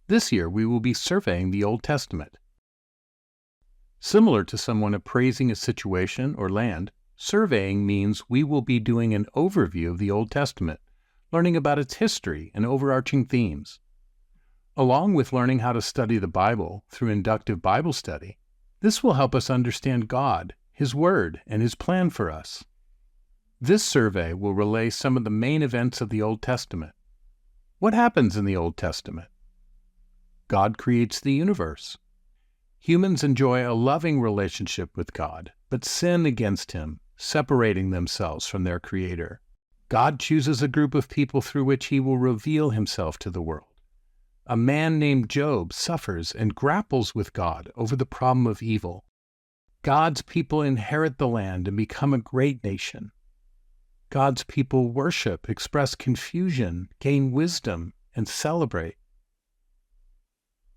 This year, we will be surveying the Old Testament. Similar to someone appraising a situation or land, surveying means we will be doing an overview of the Old Testament, learning about its history and overarching themes. Along with learning how to study the Bible through inductive Bible study, this will help us understand God, His Word, and His plan for us. This survey will relay some of the main events of the Old Testament. What happens in the Old Testament? God creates the universe. Humans enjoy a loving relationship with God, but sin against Him, separating themselves from their Creator. God chooses a group of people through which He will reveal Himself to the world. A man named Job suffers and grapples with God over the problem of evil. God's people inherit the land and become a great nation. God's people worship, express confusion, gain wisdom, and celebrate.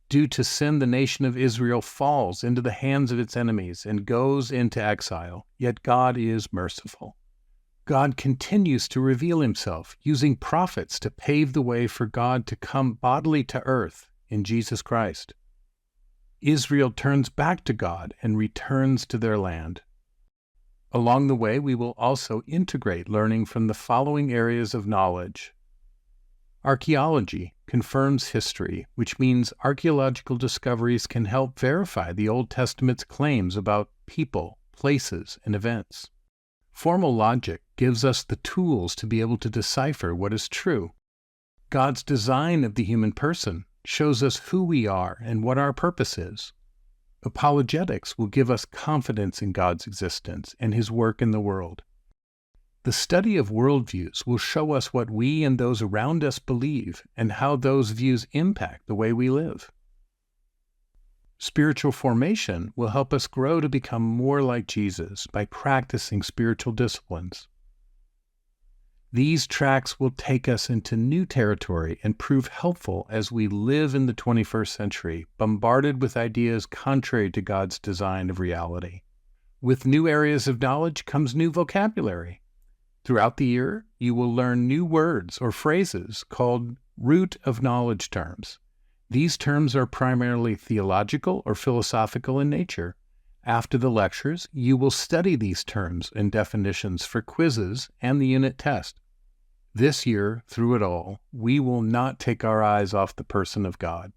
Due to sin, the nation of Israel falls into the hands of its enemies and goes into exile, yet God is merciful. God continues to reveal Himself, using prophets to pave the way for God to come bodily to earth in Jesus Christ. Israel turns back to God and returns to their land. Along the way, we will also integrate learning from the following areas of knowledge. Archaeology confirms history, which means archaeological discoveries can help verify the Old Testament's claims about people, places, and events. Formal logic gives us the tools to be able to decipher what is true. God's design of the human person shows us who we are and what our purpose is. Apologetics will give us confidence in God's existence and His work in the world. The study of worldviews will show us what we and those around us believe and how those views impact the way we live. Spiritual formation will help us grow to become more like Jesus by practicing spiritual disciplines. These tracks will take us into new territory and prove helpful as we live in the 21st century, bombarded with ideas contrary to God's design of reality. With new areas of knowledge comes new vocabulary. Throughout the year, you will learn new words or phrases called root of knowledge terms. These terms are primarily theological or philosophical in nature. After the lectures, you will study these terms and definitions for quizzes and the unit test. This year, through it all, we will not take our eyes off the person of God.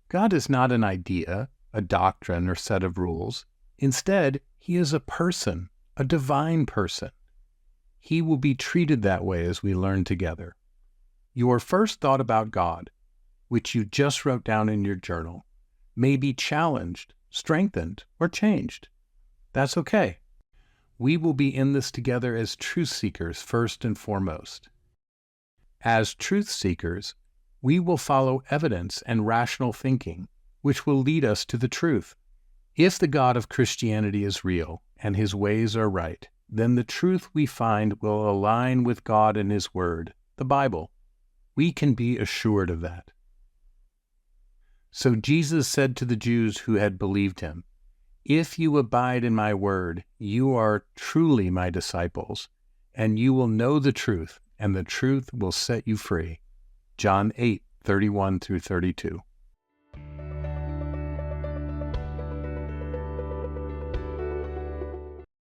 God is not an idea, a doctrine, or set of rules. Instead, He is a person, a divine person. He will be treated that way as we learn together. Your first thought about God, which you just wrote down in your journal, may be challenged, strengthened, or changed. That's okay. We will be in this together as truth seekers first and foremost. As truth seekers, we will follow evidence and rational thinking, which will lead us to the truth. If the God of Christianity is real and His ways are right, then the truth we find will align with God and His Word, the Bible. We can be assured of that. So Jesus said to the Jews who had believed Him, "If you abide in my word, you are truly my disciples, and you will know the truth, and the truth will set you free." John 8:31-32.